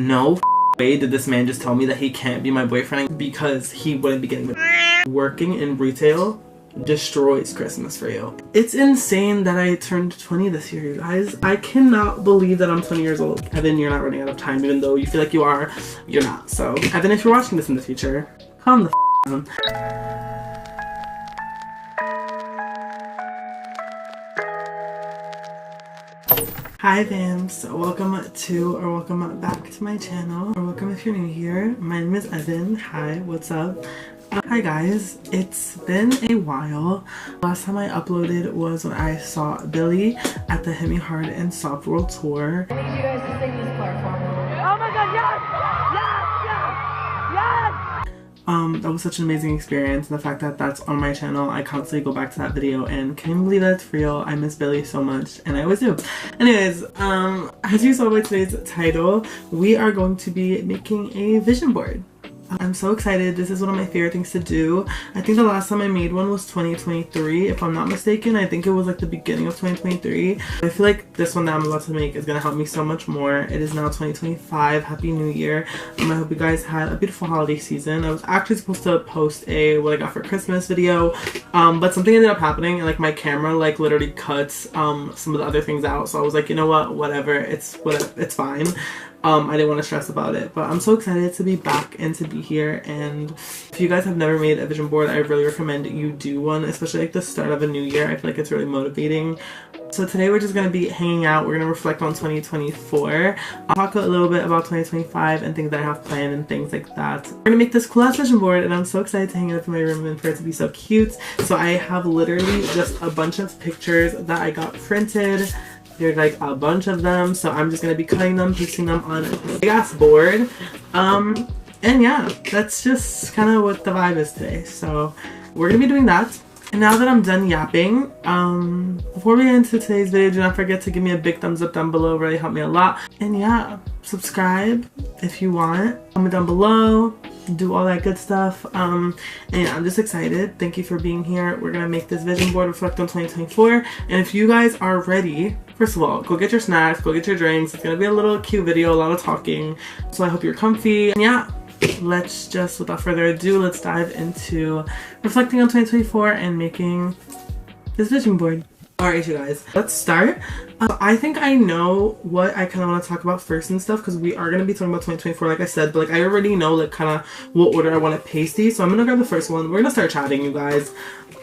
no way did this man just tell me that he can't be my boyfriend because he wouldn't be getting with working in retail destroys Christmas for you. It's insane that I turned 20 this year, you guys. I cannot believe that I'm 20 years old. Evan, you're not running out of time, even though you feel like you are. You're not. So, Evan, if you're watching this in the future, calm the down. Hi fam, so welcome back to my channel, or welcome if you're new here. My name is Evan. Hi, what's up? Hi guys, it's been a while. Last time I uploaded was when I saw Billy at the Hit Me Hard and Soft World Tour. I need you guys to sing this part for me. Oh my god, yes! Yes! Yes! Yes! That was such an amazing experience, and the fact that that's on my channel, I constantly go back to that video and can't even believe that it's real. I miss Billy so much, and I always do. Anyways, as you saw by today's title, we are going to be making a vision board. I'm so excited. This is one of my favorite things to do. I think the last time I made one was 2023, if I'm not mistaken. I think it was like the beginning of 2023. I feel like this one that I'm about to make is gonna help me so much more. It is now 2025. Happy New Year. I hope you guys had a beautiful holiday season. I was actually supposed to post a what I got for Christmas video, but something ended up happening and like my camera like literally cuts some of the other things out. So I was like, you know what, whatever, it's fine. I didn't want to stress about it, but I'm so excited to be back and to be here. And if you guys have never made a vision board, I really recommend you do one, especially like the start of a new year. I feel like it's really motivating. So today we're just going to be hanging out. We're going to reflect on 2024. I'll talk a little bit about 2025 and things that I have planned and things like that. We're going to make this cool ass vision board, and I'm so excited to hang it up in my room and for it to be so cute. So I have literally just a bunch of pictures that I got printed. There's like a bunch of them, so I'm just gonna be cutting them, pasting them on a big ass board. And yeah, that's just kind of what the vibe is today. So we're gonna be doing that. And now that I'm done yapping, before we get into today's video, do not forget to give me a big thumbs up down below. It really helped me a lot. And yeah, subscribe if you want. Comment down below. Do all that good stuff. And yeah, I'm just excited. Thank you for being here. We're gonna make this vision board reflect on 2024. And if you guys are ready, first of all, go get your snacks, go get your drinks. It's gonna be a little cute video, a lot of talking. So I hope you're comfy. And yeah, let's just, without further ado, let's dive into reflecting on 2024 and making this vision board. Alright you guys, let's start. I think I know what I kind of want to talk about first and stuff, because we are going to be talking about 2024 like I said, but like I already know like kind of what order I want to paste these, so I'm going to grab the first one. We're going to start chatting, you guys.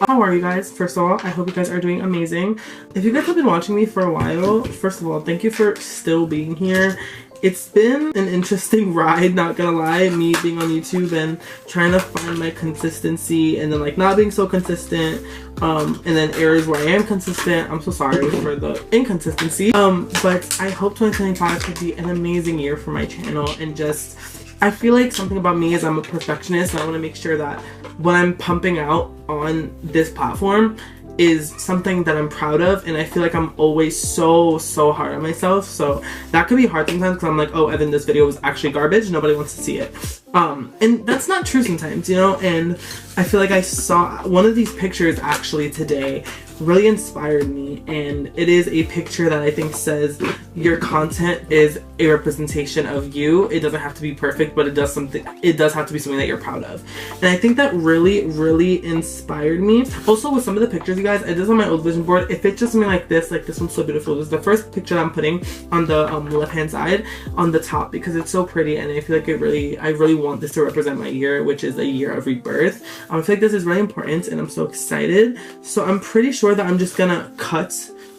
How are you guys? First of all, I hope you guys are doing amazing. If you guys have been watching me for a while, first of all, thank you for still being here. It's been an interesting ride, not gonna lie, me being on YouTube and trying to find my consistency and then like not being so consistent, and then areas where I am consistent. I'm so sorry for the inconsistency, but I hope 2025 could be an amazing year for my channel. And just, I feel like something about me is I'm a perfectionist, and I want to make sure that what I'm pumping out on this platform is something that I'm proud of, and I feel like I'm always so hard on myself. So that could be hard sometimes, because I'm like, oh Evan, this video was actually garbage, nobody wants to see it. And that's not true sometimes, you know. And I feel like I saw one of these pictures actually today really inspired me, and it is a picture that I think says your content is a representation of you. It doesn't have to be perfect, but it does have to be something that you're proud of. And I think that really inspired me. Also with some of the pictures, you guys, I did on my old vision board, if it's just something like this one's so beautiful. This is the first picture that I'm putting on the left hand side on the top, because it's so pretty, and I feel like I really want this to represent my year, which is a year of rebirth. I feel like this is really important, and I'm so excited. So I'm pretty sure that I'm just gonna cut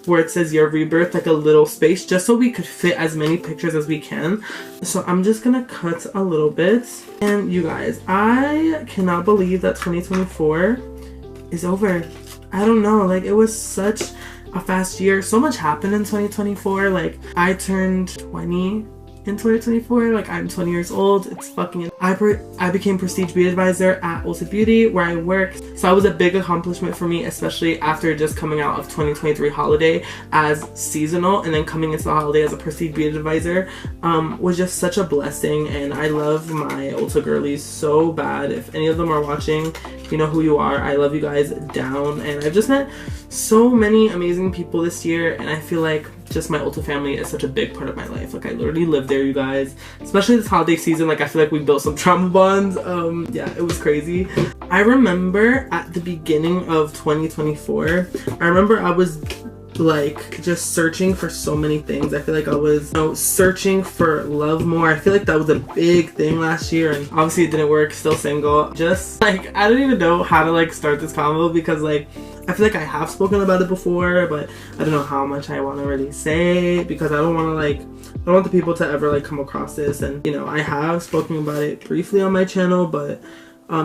where it says year of rebirth like a little space, just so we could fit as many pictures as we can. So I'm just gonna cut a little bit. And you guys, I cannot believe that 2024 is over. I don't know, like it was such a fast year. So much happened in 2024. Like I turned 20 in 2024. Like I'm 20 years old. It's fucking, I became prestige beauty advisor at Ulta Beauty where I work. So that was a big accomplishment for me, especially after just coming out of 2023 holiday as seasonal, and then coming into the holiday as a prestige beauty advisor was just such a blessing. And I love my Ulta girlies so bad. If any of them are watching, you know who you are. I love you guys down, and I've just met so many amazing people this year, and I feel like just my Ulta family is such a big part of my life. Like I literally live there, you guys. Especially this holiday season, like I feel like we built some trauma bonds. Yeah, it was crazy. I remember at the beginning of 2024, I remember I was like just searching for so many things. I feel like I was, you know, searching for love more. I feel like that was a big thing last year, and obviously it didn't work, still single. Just like, I don't even know how to like start this convo because like I feel like I have spoken about it before, but I don't know how much I want to really say because I don't want to like, I don't want the people to ever like come across this. And you know, I have spoken about it briefly on my channel, but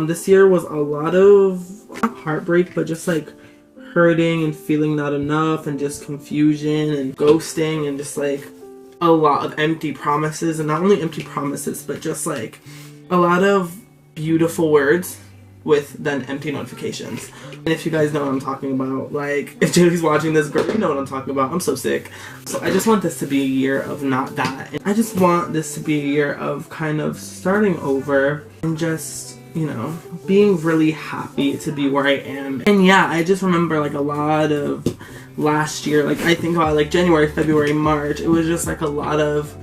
this year was a lot of not heartbreak, but just like hurting and feeling not enough and just confusion and ghosting and just like a lot of empty promises. And not only empty promises, but just like a lot of beautiful words with then empty notifications. And if you guys know what I'm talking about, like if Julie's watching this, girl, you know what I'm talking about. I'm so sick. So I just want this to be a year of not that. And I just want this to be a year of kind of starting over and just, you know, being really happy to be where I am. And yeah, I just remember like a lot of last year, like I think about like January, February, March, it was just like a lot of,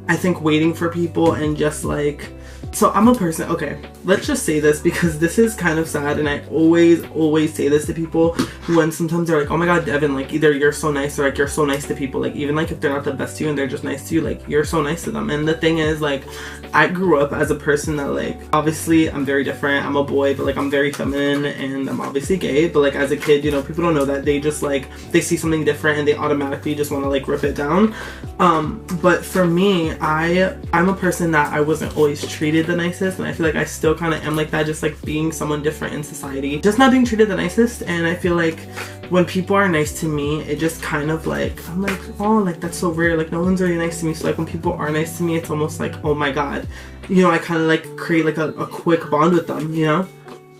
I think, waiting for people and just like, so I'm a person, okay, let's just say this because this is kind of sad, and I always say this to people when sometimes they're like, oh my god, Devin, like either you're so nice or like you're so nice to people, like even like if they're not the best to you and they're just nice to you, like you're so nice to them. And the thing is, like I grew up as a person that like, obviously I'm very different, I'm a boy, but like I'm very feminine and I'm obviously gay, but like as a kid, you know, people don't know that. They just like, they see something different and they automatically just want to like rip it down. But for me, I'm a person that I wasn't always treated the nicest, and I feel like I still kind of am like that, just like being someone different in society, just not being treated the nicest. And I feel like when people are nice to me, it just kind of like, I'm like, oh, like that's so rare, like no one's really nice to me. So like when people are nice to me, it's almost like, oh my god, you know, I kind of like create like a quick bond with them, you know.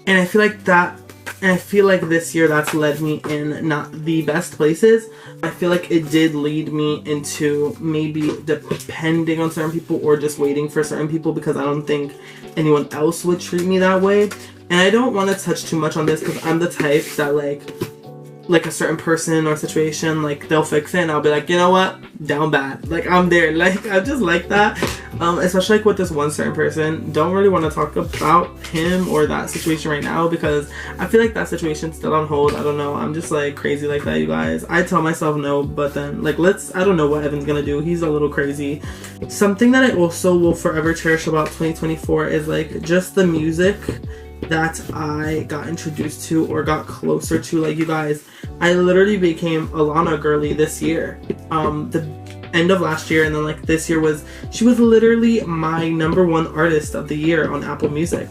And I feel like that, and I feel like this year that's led me in not the best places. I feel like it did lead me into maybe depending on certain people or just waiting for certain people because I don't think anyone else would treat me that way. And I don't want to touch too much on this because I'm the type that like a certain person or situation, like they'll fix it and I'll be like, you know what, down bad, like I'm there, like I'm just like that. Especially like with this one certain person, don't really want to talk about him or that situation right now because I feel like that situation's still on hold. I don't know, I'm just like crazy like that, you guys. I tell myself no, but then like I don't know what Evan's gonna do. He's a little crazy. Something that I also will forever cherish about 2024 is like just the music that I got introduced to or got closer to. Like you guys, I literally became a Lana girly this year. The end of last year, and then like this year she was literally my #1 artist of the year on Apple Music.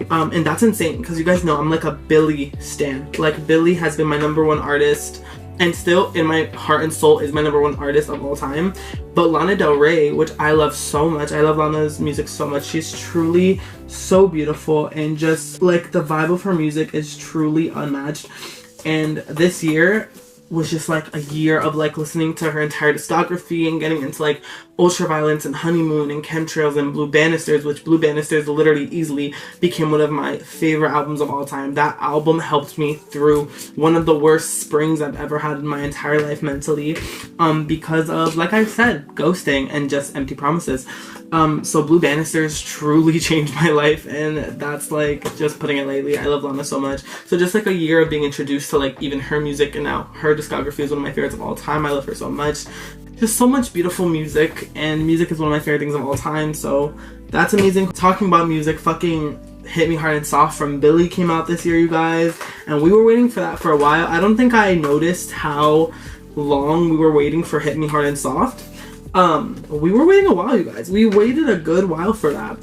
And that's insane because you guys know I'm like a Billie stan. Like Billie has been my #1 artist and still in my heart and soul is my #1 artist of all time. But Lana Del Rey, which I love so much, I love Lana's music so much. She's truly so beautiful, and just like the vibe of her music is truly unmatched. And this year was just like a year of like listening to her entire discography and getting into like Ultraviolence and Honeymoon and Chemtrails and Blue Banisters, which Blue Banisters literally easily became one of my favorite albums of all time. That album helped me through one of the worst springs I've ever had in my entire life mentally, because of, like I said, ghosting and just empty promises. So Blue Banisters truly changed my life, and that's like just putting it lightly. I love Lana so much. So just like a year of being introduced to like even her music, and now her discography is one of my favorites of all time. I love her so much. Just so much beautiful music, and music is one of my favorite things of all time, so that's amazing. Talking about music, fucking Hit Me Hard and Soft from Billie came out this year, you guys, and we were waiting for that for a while. I don't think I noticed how long we were waiting for Hit Me Hard and Soft. We were waiting a while, you guys. We waited a good while for that.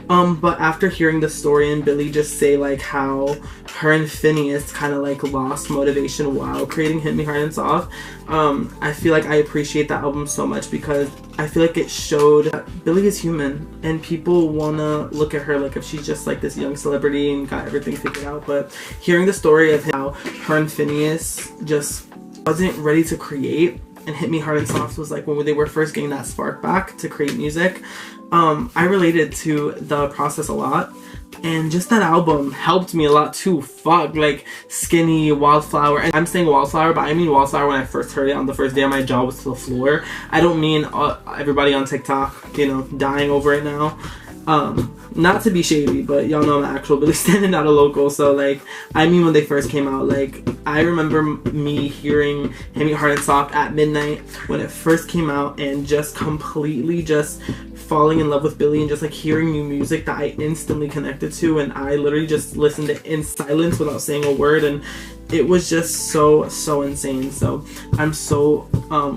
But after hearing the story and Billie just say like how her and Phineas kind of like lost motivation while creating Hit Me Hard and Soft, I feel like I appreciate that album so much because I feel like it showed that Billie is human and people wanna look at her like if she's just like this young celebrity and got everything figured out. But hearing the story of how her and Phineas just wasn't ready to create, and Hit Me Hard and Soft was like when they were first getting that spark back to create music, I related to the process a lot. And just that album helped me a lot too. Fuck, like Skinny, Wildflower. And I'm saying Wildflower, but I mean Wildflower when I first heard it on the first day. My jaw was to the floor. I don't mean everybody on TikTok, you know, dying over it now. Not to be shady, but y'all know I'm an actual Billy Stan, not a local. So like, I mean when they first came out, like I remember me hearing Hit Me Hard and Soft at midnight when it first came out, and just completely just falling in love with Billy, and just like hearing new music that I instantly connected to, and I literally just listened to it in silence without saying a word, and it was just so insane. So I'm so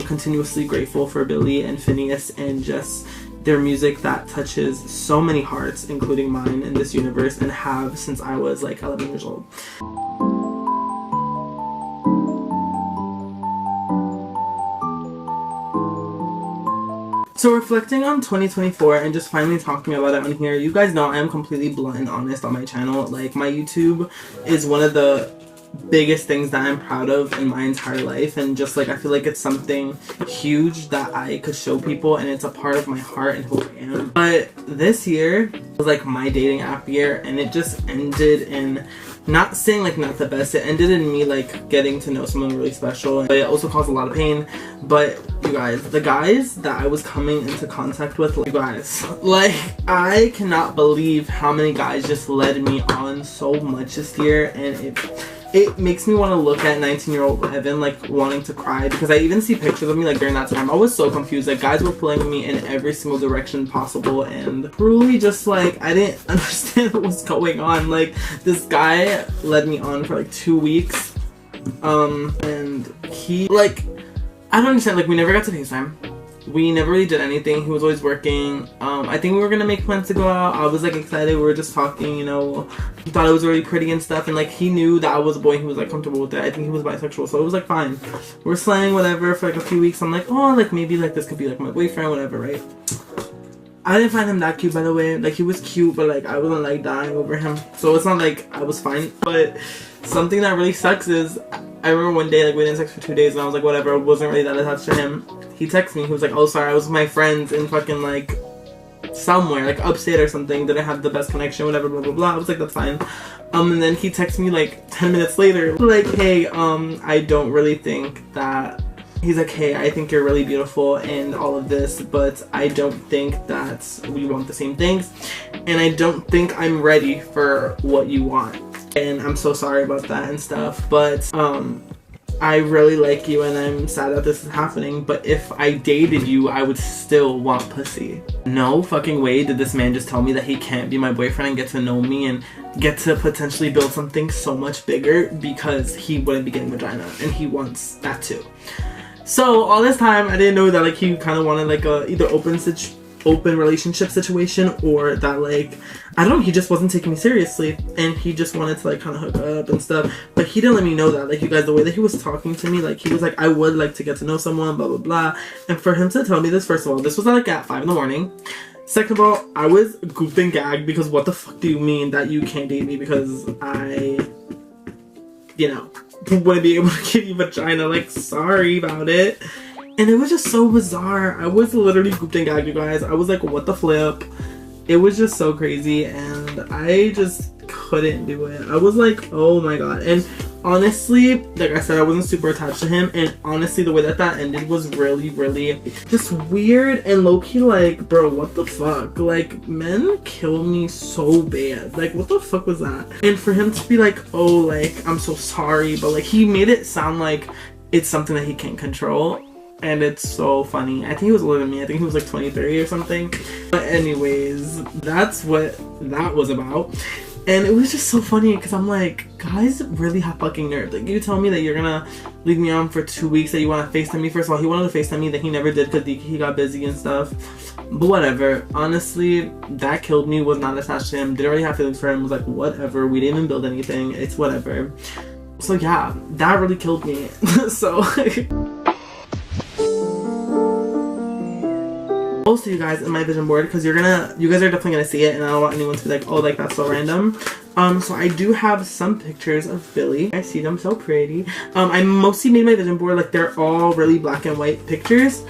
continuously grateful for Billy and Phineas and just their music that touches so many hearts, including mine, in this universe, and have since I was like 11 years old. So reflecting on 2024 and just finally talking about it on here, you guys know I am completely blunt and honest on my channel. Like, my YouTube is one of the biggest things that I'm proud of in my entire life, and just like I feel like it's something huge that I could show people, and it's a part of my heart and who I am. But this year was like my dating app year, and it just ended in, not saying like not the best, it ended in me like getting to know someone really special, but it also caused a lot of pain. But you guys, the guys that I was coming into contact with, like, you guys, like, I cannot believe how many guys just led me on so much this year, and it makes me want to look at 19-year-old Evan like wanting to cry, because I even see pictures of me like during that time. I was so confused. Like, guys were pulling me in every single direction possible, and truly just like I didn't understand what was going on. Like, this guy led me on for like 2 weeks, and he, like, I don't understand. Like, we never got to FaceTime. We never really did anything. He was always working. I think we were gonna make plans to go out. I was like excited. We were just talking, you know. He thought I was really pretty and stuff, and like he knew that I was a boy. He was like comfortable with it. I think he was bisexual, so it was like fine. We're slaying whatever for like a few weeks. I'm like, oh, like maybe like this could be like my boyfriend, whatever, right? I didn't find him that cute, by the way. Like, he was cute, but like I wasn't like dying over him. So it's not like I was fine. But something that really sucks is I remember one day, like, we didn't text for 2 days, and I was like, whatever, I wasn't really that attached to him. He texted me, he was like, oh, sorry, I was with my friends in fucking, like, somewhere, like, upstate or something, didn't have the best connection, whatever, blah, blah, blah. I was like, that's fine. And then he texted me, like, 10 minutes later, like, hey, I don't really think that, he's like, hey, I think you're really beautiful and all of this, but I don't think that we want the same things, and I don't think I'm ready for what you want. And I'm so sorry about that and stuff, but I really like you, and I'm sad that this is happening, but if I dated you, I would still want pussy. No fucking way did this man just tell me that he can't be my boyfriend and get to know me and get to potentially build something so much bigger because he wouldn't be getting vagina, and he wants that too. So all this time, I didn't know that like he kind of wanted like a either open relationship situation, or that like, I don't know, he just wasn't taking me seriously, and he just wanted to like kind of hook up and stuff, but he didn't let me know that. Like, you guys, the way that he was talking to me, like, he was like, I would like to get to know someone, blah blah blah. And for him to tell me this, first of all, this was like at 5 in the morning. Second of all, I was gooped and gagged, because what the fuck do you mean that you can't date me because I, you know, wouldn't be able to give you vagina? Like, sorry about it. And it was just so bizarre. I was literally gooped and gagged, you guys. I was like, what the flip? It was just so crazy, and I just couldn't do it. I was like, oh my god. And honestly, like I said, I wasn't super attached to him, and honestly, the way that that ended was really, really just weird and low-key like, bro, what the fuck? Like, men kill me so bad. Like, what the fuck was that? And for him to be like, oh, like, I'm so sorry, but like, he made it sound like it's something that he can't control. And it's so funny. I think he was older than me. I think he was like 23 or something. But anyways, that's what that was about. And it was just so funny, because I'm like, guys really have fucking nerve. Like, you tell me that you're gonna leave me on for 2 weeks, that you want to FaceTime me. First of all, he wanted to FaceTime me, that he never did because he got busy and stuff. But whatever. Honestly, that killed me. Was not attached to him. Didn't really have feelings for him. Was like, whatever. We didn't even build anything. It's whatever. So yeah, that really killed me. So also, you guys, in my vision board, because you guys are definitely gonna see it, and I don't want anyone to be like, oh, like, that's so random. So I do have some pictures of Billy. I see them, so pretty. I mostly made my vision board like they're all really black and white pictures.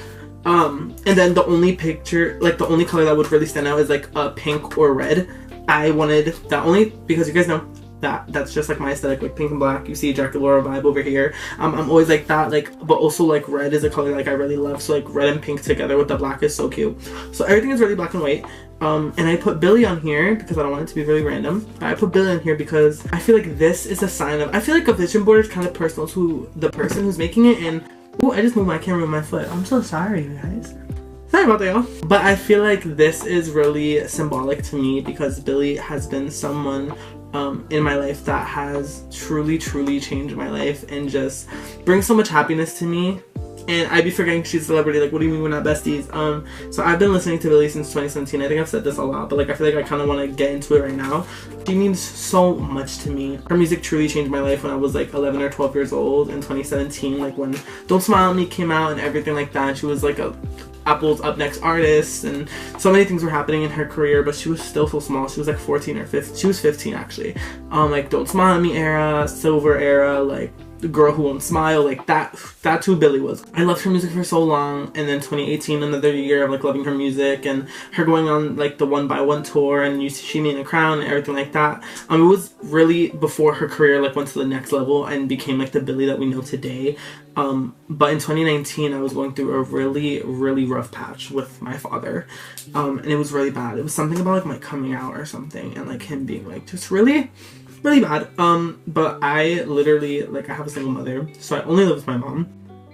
And then the only picture, like the only color that would really stand out is like a pink or red. I wanted that only because you guys know that's just like my aesthetic, like pink and black. You see Jack Laura vibe over here. I'm always like that, like, but also like red is a color like I really love. So like red and pink together with the black is so cute. So everything is really black and white. And I put Billy on here because I don't want it to be really random. I put Billy on here because I feel like this is a sign of, I feel like a vision board is kind of personal to the person who's making it. And oh, I just moved my camera with my foot. I'm so sorry, you guys. Sorry about that, y'all. But I feel like this is really symbolic to me because Billy has been someone in my life that has truly changed my life and just brings so much happiness to me. And I'd be forgetting she's a celebrity. Like, what do you mean we're not besties? So I've been listening to Billy since 2017. I think I've said this a lot, but like I feel like I kind of want to get into it right now. She means so much to me. Her music truly changed my life when I was like 11 or 12 years old in 2017. Like when Don't Smile at Me came out and everything like that. She was like a Apple's Up Next artist, and so many things were happening in her career, but she was still so small. She was like 14 or 15. She was 15 actually. Like Don't Smile at Me era, Silver era, like The Girl Who Won't Smile, like that's who Billy was. I loved her music for so long, and then 2018, another year of like loving her music and her going on like the 1x1 tour and You See Me in a Crown and everything like that. It was really before her career like went to the next level and became like the Billy that we know today. But in 2019, I was going through a really rough patch with my father, and it was really bad. It was something about like my coming out or something, and like him being like just really bad. But I literally, like, I have a single mother, so I only live with my mom,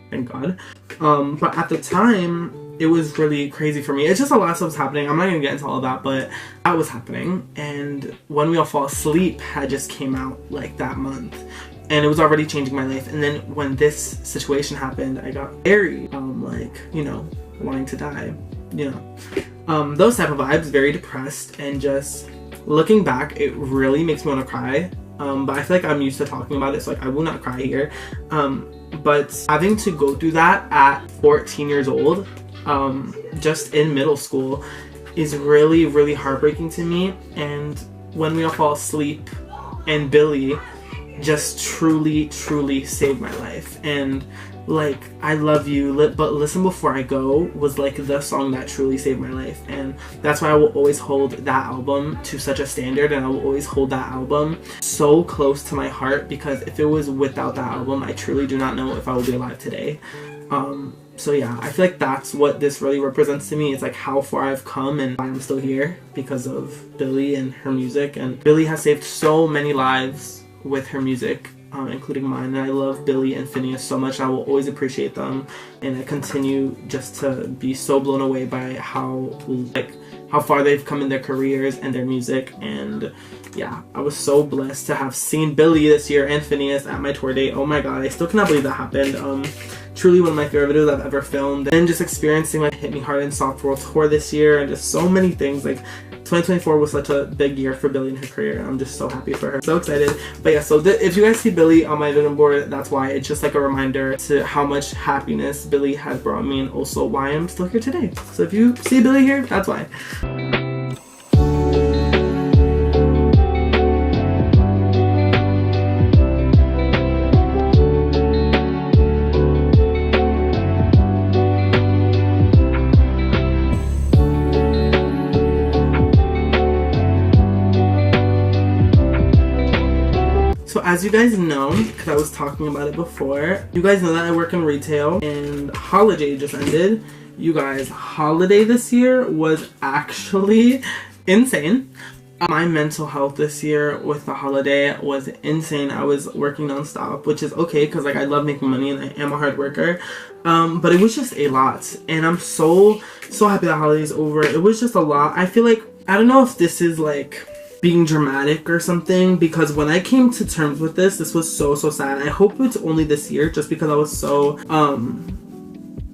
thank God. But at the time, it was really crazy for me. It's just a lot of stuff was happening. I'm not gonna get into all of that, but that was happening. And When We All Fall Asleep had just came out like that month, and it was already changing my life. And then when this situation happened, I got very like, you know, wanting to die, you know, those type of vibes, very depressed. And just looking back, it really makes me want to cry. But I feel like I'm used to talking about it, so like I will not cry here. But having to go through that at 14 years old, just in middle school, is really heartbreaking to me. And When We All Fall Asleep and Billy just truly saved my life. And like I Love You, but Listen Before I Go was like the song that truly saved my life. And that's why I will always hold that album to such a standard, and I will always hold that album so close to my heart, because if it was without that album, I truly do not know if I would be alive today. So yeah, I feel like that's what this really represents to me. It's like how far I've come and I'm still here because of Billy and her music. And Billy has saved so many lives with her music, including mine. And I love Billy and Phineas so much. I will always appreciate them, and I continue just to be so blown away by how far they've come in their careers and their music. And yeah, I was so blessed to have seen Billy this year and Phineas at my tour date. Oh my god, I still cannot believe that happened. Truly one of my favorite videos I've ever filmed. And just experiencing like Hit Me Hard and Soft World tour this year, and just so many things. Like 2024 was such a big year for Billy and her career. I'm just so happy for her. So excited. But yeah, so if you guys see Billy on my vision board, that's why. It's just like a reminder to how much happiness Billy has brought me, and also why I'm still here today. So if you see Billy here, that's why. So as you guys know, because I was talking about it before, you guys know that I work in retail, and holiday just ended. You guys, holiday this year was actually insane. My mental health this year with the holiday was insane. I was working nonstop, which is okay because like I love making money and I am a hard worker. But it was just a lot, and I'm so happy the holiday's over. It was just a lot. I feel like, I don't know if this is like being dramatic or something, because when I came to terms with this was so sad. I hope it's only this year, just because I was so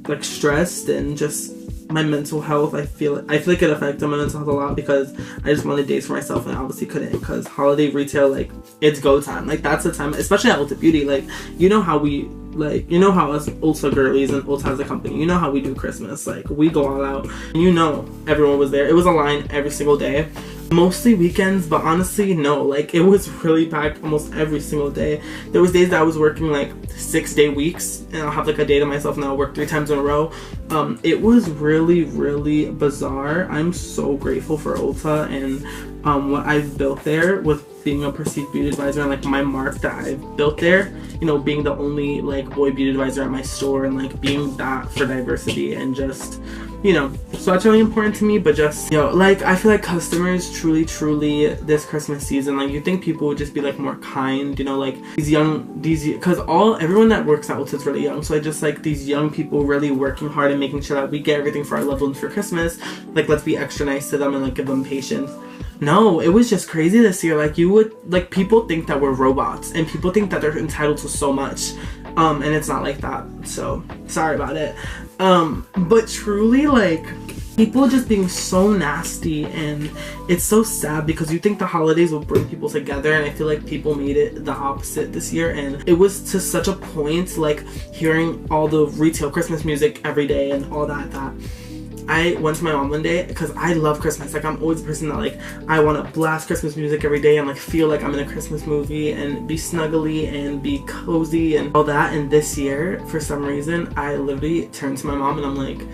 like stressed, and just my mental health, I feel like it affected my mental health a lot, because I just wanted days for myself, and I obviously couldn't, because holiday retail, like, it's go time. Like, that's the time, especially at Ulta Beauty. Like, you know how we, like, you know how us Ulta girlies and Ulta as a company, you know how we do Christmas. Like, we go all out, and you know everyone was there. It was a line every single day. mostly weekends, but honestly no, like it was really packed almost every single day. There was days that I was working like 6-day weeks, and I'll have like a day to myself and I'll work 3 times in a row. It was really bizarre. I'm so grateful for Ulta and what I've built there with being a perceived beauty advisor, and like my mark that I've built there, you know, being the only like boy beauty advisor at my store, and like being that for diversity, and just, you know, so that's really important to me. But just, you know, like I feel like customers truly this Christmas season, like you think people would just be like more kind, you know, like because everyone that works at Ulta is really young, so I just like these young people really working hard and making sure that we get everything for our loved ones for Christmas. Like, let's be extra nice to them and like give them patience. No, it was just crazy this year. Like, you would, like, people think that we're robots and people think that they're entitled to so much, and it's not like that, so sorry about it. But truly, like, people just being so nasty, and it's so sad because you think the holidays will bring people together, and I feel like people made it the opposite this year. And it was to such a point, like hearing all the retail Christmas music every day and all that I went to my mom one day, because I love Christmas. Like, I'm always a person that like I want to blast Christmas music every day and like feel like I'm in a Christmas movie and be snuggly and be cozy and all that. And this year, for some reason, I literally turned to my mom and I'm like,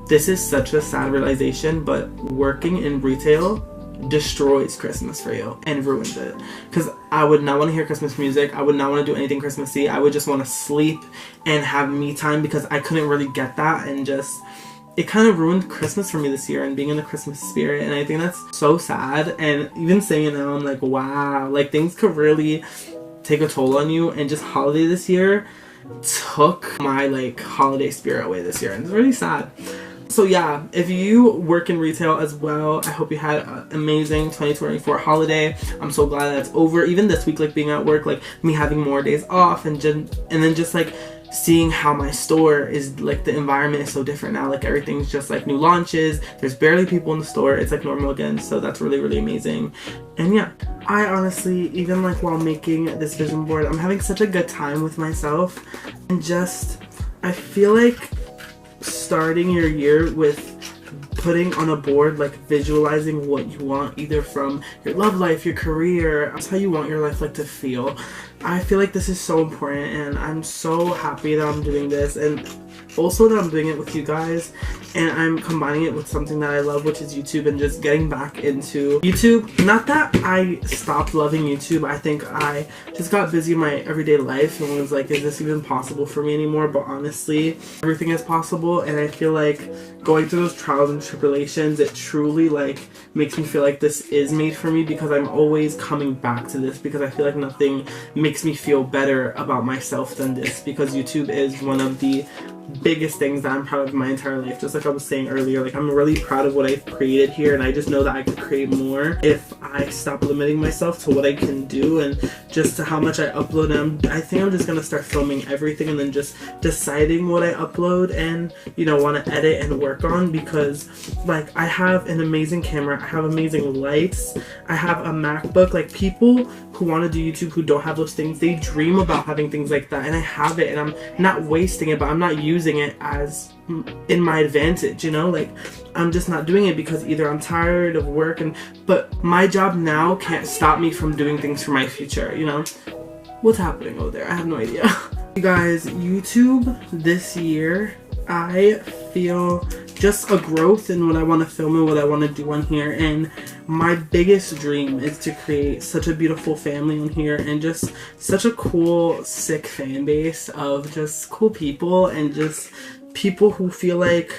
this is such a sad realization, but working in retail destroys Christmas for you and ruins it. Because I would not want to hear Christmas music. I would not want to do anything Christmassy. I would just want to sleep and have me time, because I couldn't really get that, and just it kind of ruined Christmas for me this year and being in the Christmas spirit. And I think that's so sad. And even saying it now, I'm like, wow, like things could really take a toll on you. And just holiday this year took my like holiday spirit away this year, and it's really sad. So yeah, if you work in retail as well, I hope you had an amazing 2024 holiday. I'm so glad that's over. Even this week, like being at work, like me having more days off, and then just like seeing how my store is, like the environment is so different now. Like everything's just like new launches. There's barely people in the store. It's like normal again. So that's really amazing. And yeah, I honestly, even like while making this vision board, I'm having such a good time with myself. And just, I feel like starting your year with putting on a board, like visualizing what you want, either from your love life, your career, that's how you want your life like to feel. I feel like this is so important, and I'm so happy that I'm doing this, and also that I'm doing it with you guys, and I'm combining it with something that I love, which is YouTube, and just getting back into YouTube. Not that I stopped loving YouTube, I think I just got busy in my everyday life and was like, is this even possible for me anymore? But honestly, everything is possible, and I feel like going through those trials and tribulations, it truly like makes me feel like this is made for me, because I'm always coming back to this, because I feel like nothing makes me feel better about myself than this, because YouTube is one of the biggest things that I'm proud of in my entire life. Just like I was saying earlier, like I'm really proud of what I've created here, and I just know that I could create more if I stop limiting myself to what I can do and just to how much I upload. And I think I'm just gonna start filming everything and then just deciding what I upload and, you know, want to edit and work on, because like I have an amazing camera, I have amazing lights, I have a MacBook. Like people who want to do YouTube who don't have those things, they dream about having things like that, and I have it, and I'm not wasting it, but I'm not using it as in my advantage, you know? Like I'm just not doing it because either I'm tired of work, but my job now can't stop me from doing things for my future, you know? What's happening over there? I have no idea. You guys, YouTube this year, I feel just a growth in what I want to film and what I want to do on here, and my biggest dream is to create such a beautiful family on here, and just such a cool, sick fan base of just cool people, and just people who feel like,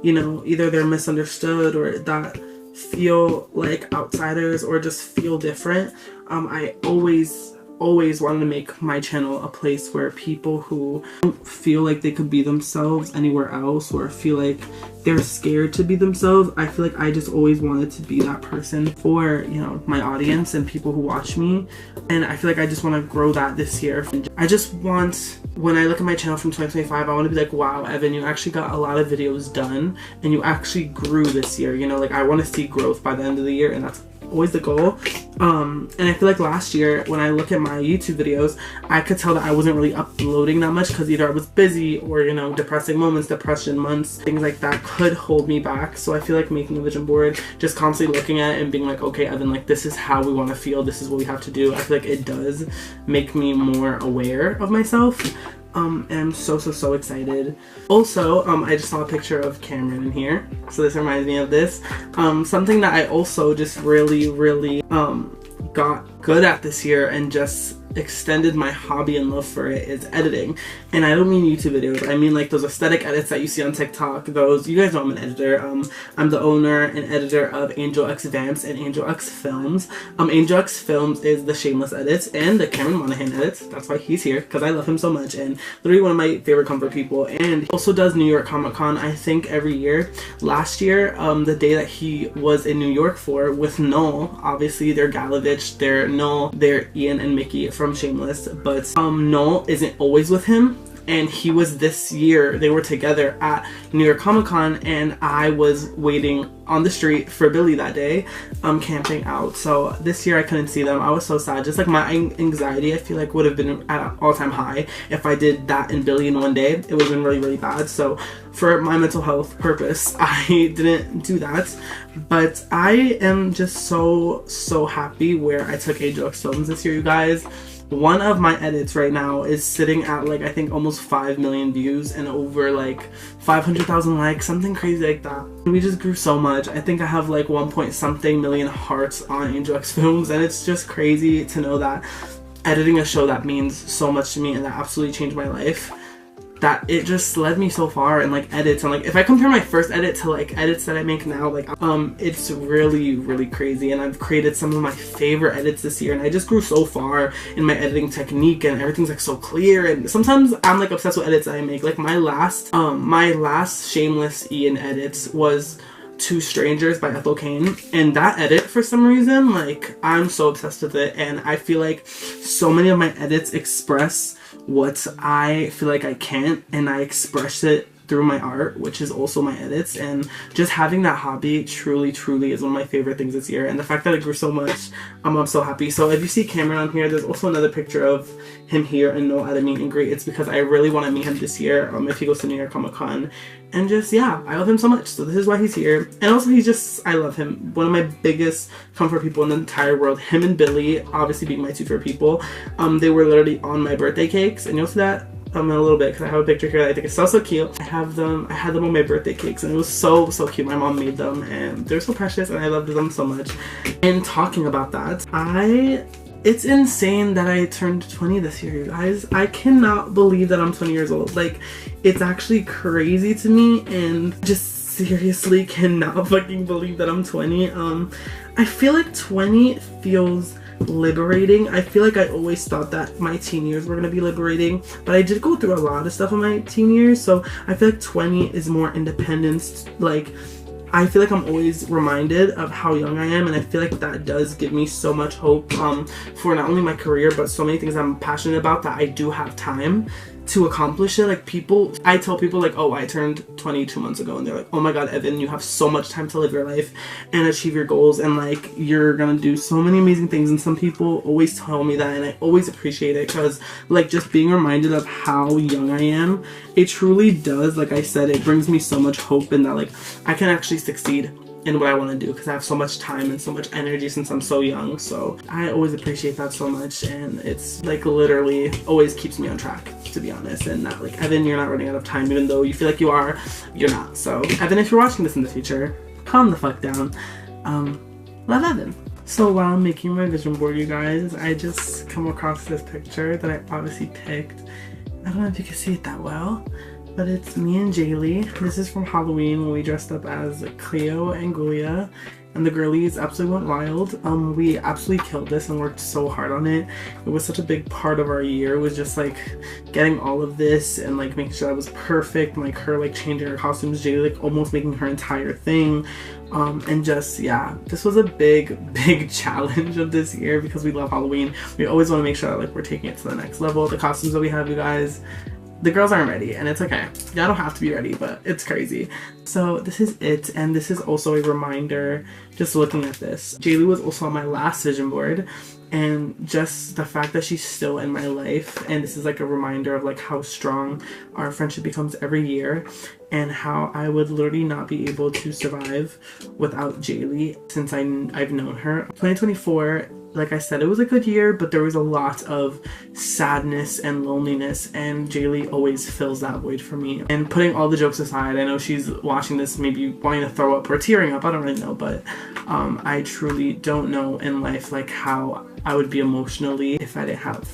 you know, either they're misunderstood or that feel like outsiders or just feel different. I always wanted to make my channel a place where people who don't feel like they could be themselves anywhere else, or feel like they're scared to be themselves, I feel like I just always wanted to be that person for, you know, my audience and people who watch me. And I feel like I just want to grow that this year. I just want, when I look at my channel from 2025, I want to be like, wow, Evan, you actually got a lot of videos done and you actually grew this year, you know? Like I want to see growth by the end of the year, and that's always the goal. And I feel like last year when I look at my YouTube videos, I could tell that I wasn't really uploading that much because either I was busy or, you know, depressing moments, depression months, things like that could hold me back. So I feel like making a vision board, just constantly looking at it and being like, okay, Evan, like this is how we want to feel, this is what we have to do. I feel like it does make me more aware of myself. And I'm so excited. Also, I just saw a picture of Cameron in here, so this reminds me of this. Something that I also just really got good at this year and just extended my hobby and love for it is editing. And I don't mean YouTube videos, I mean like those aesthetic edits that you see on TikTok. Those, you guys know I'm an editor. I'm the owner and editor of Angel X Vamps and Angel X Films. Angel X Films is the Shameless edits and the Cameron Monaghan edits. That's why he's here, because I love him so much and literally one of my favorite comfort people. And he also does New York Comic Con, I think, every year. Last year, the day that he was in New York for with Noel, obviously they're Galavich, they're Noel, they're Ian and Mickey from Shameless, but Noel isn't always with him, and he was this year. They were together at New York Comic Con, and I was waiting on the street for Billy that day, camping out. So this year I couldn't see them. I was so sad. Just like my anxiety, I feel like would have been at an all-time high if I did that and Billy in one day. It would have been really bad. So for my mental health purpose, I didn't do that. But I am just so happy where I took Angel X Films this year, you guys. One of my edits right now is sitting at like, I think almost 5 million views and over like 500,000 likes, something crazy like that. We just grew so much. I think I have like 1 point something million hearts on Angel X Films, and it's just crazy to know that editing a show that means so much to me and that absolutely changed my life, that it just led me so far. And like edits, and like if I compare my first edit to like edits that I make now, like it's really crazy. And I've created some of my favorite edits this year, and I just grew so far in my editing technique, and everything's like so clear. And sometimes I'm like obsessed with edits that I make. Like my last Shameless Ian edits was Two Strangers by Ethel Kane, and that edit, for some reason, like I'm so obsessed with it. And I feel like so many of my edits express what I feel like I can't, and I express it through my art, which is also my edits. And just having that hobby truly is one of my favorite things this year. And the fact that it grew so much, I'm so happy. So if you see Cameron on here, there's also another picture of him here and Noel at a meet and greet. It's because I really want to meet him this year if he goes to New York Comic Con. And just, yeah, I love him so much. So this is why he's here. And also he's just, I love him. One of my biggest comfort people in the entire world. Him and Billy, obviously being my two favorite people. They were literally on my birthday cakes. And you'll see that in a little bit because I have a picture here that I think is so cute. I had them on my birthday cakes, and it was so cute. My mom made them, and they're so precious, and I loved them so much. And talking about that, it's insane that I turned 20 this year, you guys. I cannot believe that I'm 20 years old. Like, it's actually crazy to me, and just seriously cannot fucking believe that I'm 20. I feel like 20 feels liberating. I feel like I always thought that my teen years were gonna be liberating, but I did go through a lot of stuff in my teen years, so I feel like 20 is more independence. Like, I feel like I'm always reminded of how young I am, and I feel like that does give me so much hope for not only my career, but so many things I'm passionate about, that I do have time to accomplish it. Like, I tell people like, oh, I turned 22 months ago, and they're like, oh my god, Evan, you have so much time to live your life and achieve your goals, and like you're gonna do so many amazing things. And some people always tell me that, and I always appreciate it, because like just being reminded of how young I am, it truly does, like I said, it brings me so much hope in that like I can actually succeed in what I want to do, because I have so much time and so much energy since I'm so young. So I always appreciate that so much, and it's like literally always keeps me on track, to be honest. And not like, Evan, you're not running out of time, even though you feel like you are, you're not. So Evan, if you're watching this in the future, calm the fuck down. Love, Evan. So while I'm making my vision board, you guys, I just come across this picture that I obviously picked. I don't know if you can see it that well, but it's me and Jaylee. This is from Halloween, when we dressed up as Cleo and Gulia, and the girlies absolutely went wild. We absolutely killed this and worked so hard on it. It was such a big part of our year. It was just like getting all of this and like making sure that was perfect, like her like changing her costumes, Jaylee like almost making her entire thing. And just, yeah, this was a big challenge of this year, because we love Halloween. We always want to make sure that like we're taking it to the next level. The costumes that we have, you guys, the girls aren't ready, and it's okay. Y'all don't have to be ready, but it's crazy. So this is it, and this is also a reminder, just looking at this. Jaylee was also on my last vision board, and just the fact that she's still in my life, and this is like a reminder of like how strong our friendship becomes every year, and how I would literally not be able to survive without Jaylee since I've known her. 2024, like I said, it was a good year, but there was a lot of sadness and loneliness, and Jaylee always fills that void for me. And putting all the jokes aside, I know she's watching this maybe wanting to throw up or tearing up, I don't really know, but I truly don't know in life like how I would be emotionally if I didn't have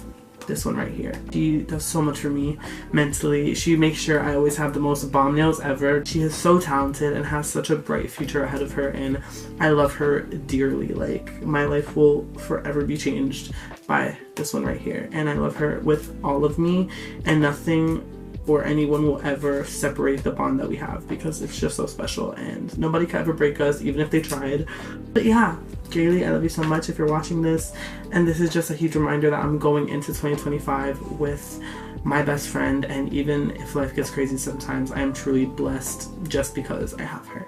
this one right here. She does so much for me mentally. She makes sure I always have the most bomb nails ever. She is so talented and has such a bright future ahead of her, and I love her dearly. Like, my life will forever be changed by this one right here, and I love her with all of me, and nothing or anyone will ever separate the bond that we have, because it's just so special and nobody can ever break us, even if they tried. But yeah, Jaylee, I love you so much if you're watching this, and this is just a huge reminder that I'm going into 2025 with my best friend, and even if life gets crazy sometimes, I am truly blessed just because I have her.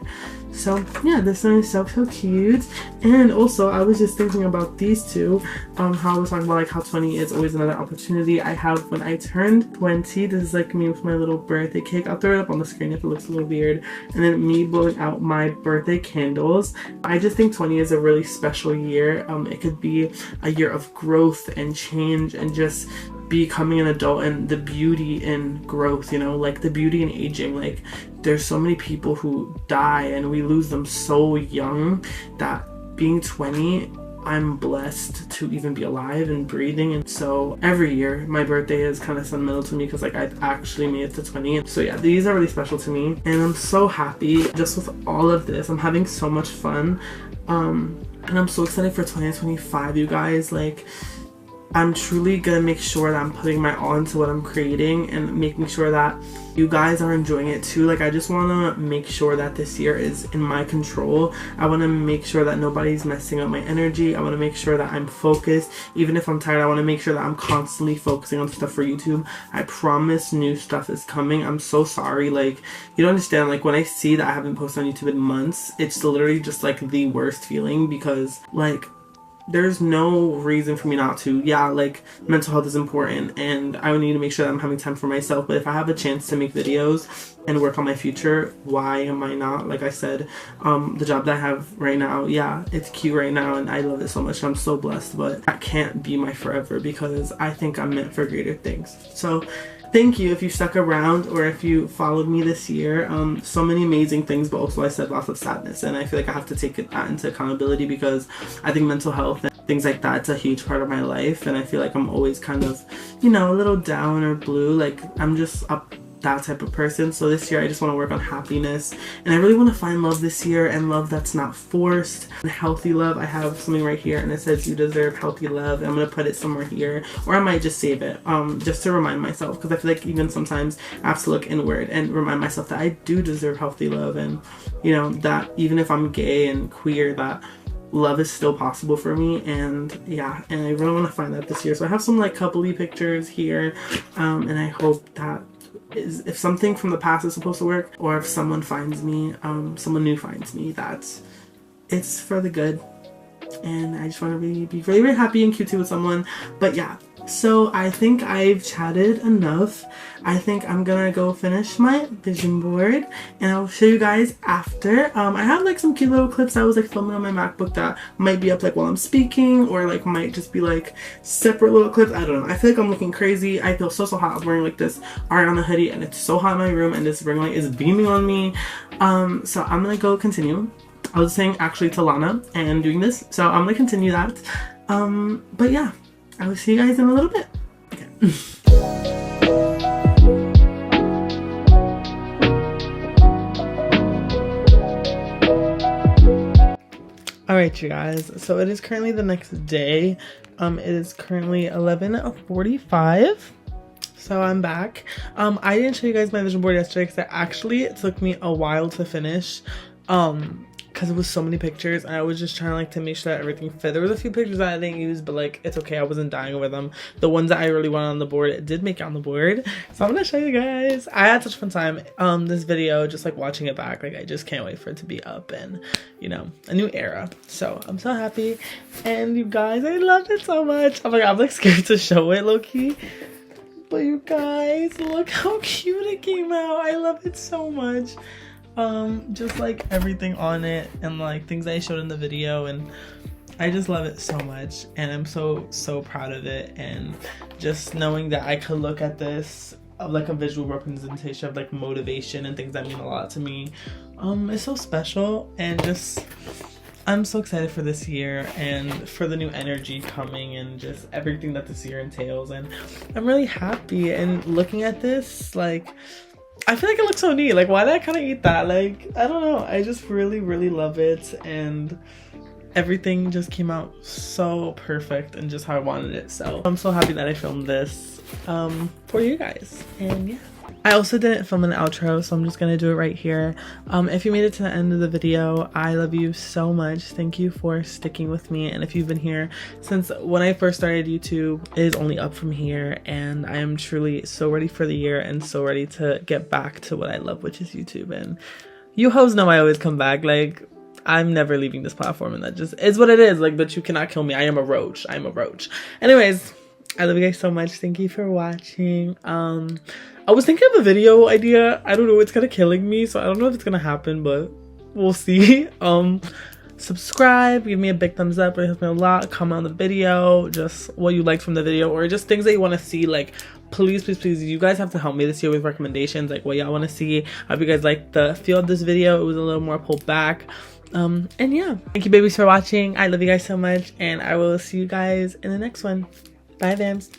So yeah, this one is so cute. And also, I was just thinking about these two, how I was talking about like how 20 is always another opportunity. I have, when I turned 20, this is like me with my little birthday cake. I'll throw it up on the screen if it looks a little weird, and then me blowing out my birthday candles. I just think 20 is a really special year. It could be a year of growth and change and just becoming an adult, and the beauty in growth, you know, like the beauty in aging. Like, there's so many people who die and we lose them so young, that being 20, I'm blessed to even be alive and breathing. And so every year my birthday is kind of sentimental to me, because like I've actually made it to 20. So yeah, these are really special to me, and I'm so happy just with all of this. I'm having so much fun, and I'm so excited for 2025, you guys. Like, I'm truly gonna make sure that I'm putting my all into what I'm creating, and making sure that you guys are enjoying it too. Like, I just want to make sure that this year is in my control. I want to make sure that nobody's messing up my energy. I want to make sure that I'm focused. Even if I'm tired, I want to make sure that I'm constantly focusing on stuff for YouTube. I promise new stuff is coming. I'm so sorry. Like, you don't understand. Like, when I see that I haven't posted on YouTube in months, it's literally just like the worst feeling, because like, there's no reason for me not to. Yeah, like, mental health is important, and I need to make sure that I'm having time for myself. But if I have a chance to make videos and work on my future, why am I not? Like I said, the job that I have right now, yeah, it's cute right now and I love it so much. I'm so blessed, but that can't be my forever, because I think I'm meant for greater things. So thank you if you stuck around, or if you followed me this year. So many amazing things, but also I said lots of sadness, and I feel like I have to take that into accountability, because I think mental health and things like that, it's a huge part of my life, and I feel like I'm always kind of, you know, a little down or blue. Like, I'm just up that type of person. So this year I just want to work on happiness, and I really want to find love this year, and love that's not forced, and healthy love. I have something right here, and it says you deserve healthy love. I'm gonna put it somewhere here, or I might just save it just to remind myself, because I feel like even sometimes I have to look inward and remind myself that I do deserve healthy love, and you know, that even if I'm gay and queer, that love is still possible for me. And yeah, and I really want to find that this year. So I have some like coupley pictures here, and I hope that if something from the past is supposed to work, or if someone finds me, someone new finds me, that it's for the good. And I just want to really be very, very happy and cute with someone. But yeah, so I think I've chatted enough. I think I'm gonna go finish my vision board, and I'll show you guys after. I have like some cute little clips I was like filming on my MacBook that might be up like while I'm speaking, or like might just be like separate little clips. I don't know. I feel like I'm looking crazy. I feel so hot. I'm wearing like this Ariana hoodie, and it's so hot in my room, and this ring light is beaming on me. So I'm gonna go continue. I was saying actually to Lana and doing this, so I'm gonna continue that. But yeah, I will see you guys in a little bit. Okay. Alright, you guys, so it is currently the next day. It is currently 11:45. So I'm back. I didn't show you guys my vision board yesterday, because it actually took me a while to finish. Because because it was so many pictures and I was just trying like to make sure that everything fit. There was a few pictures that I didn't use, but like it's okay, I wasn't dying over them. The ones that I really wanted on the board, it did make it on the board, so I'm gonna show you guys. I had such a fun time this video, just like watching it back. Like I just can't wait for it to be up and, you know, a new era. So I'm so happy, and you guys, I love it so much. Oh my god, I'm like scared to show it low-key, but you guys, look how cute it came out. I love it so much. Just like everything on it and like things I showed in the video, and I just love it so much, and I'm so proud of it. And just knowing that I could look at this of like a visual representation of like motivation and things that mean a lot to me, it's so special. And just I'm so excited for this year and for the new energy coming and just everything that this year entails. And I'm really happy, and looking at this, like I feel like it looks so neat. Like, why did I kind of eat that? Like, I don't know, I just really love it, and everything just came out so perfect and just how I wanted it. So I'm so happy that I filmed this for you guys. And yeah, I also didn't film an outro, so I'm just gonna do it right here. If you made it to the end of the video, I love you so much. Thank you for sticking with me. And if you've been here since when I first started YouTube, it is only up from here, and I am truly so ready for the year and so ready to get back to what I love, which is YouTube. And you hoes know I always come back. Like, I'm never leaving this platform, and that just is what it is. Like, but you cannot kill me. I am a roach. I'm a roach. Anyways, I love you guys so much. Thank you for watching. I was thinking of a video idea. I don't know, it's kind of killing me, so I don't know if it's gonna happen, but we'll see. Subscribe, give me a big thumbs up, it helps me a lot. Comment on the video, just what you liked from the video, or just things that you want to see. Like, please you guys have to help me this year with recommendations, like what y'all want to see. I hope you guys liked the feel of this video. It was a little more pulled back. And yeah, thank you babies for watching. I love you guys so much, and I will see you guys in the next one. Bye, Vams.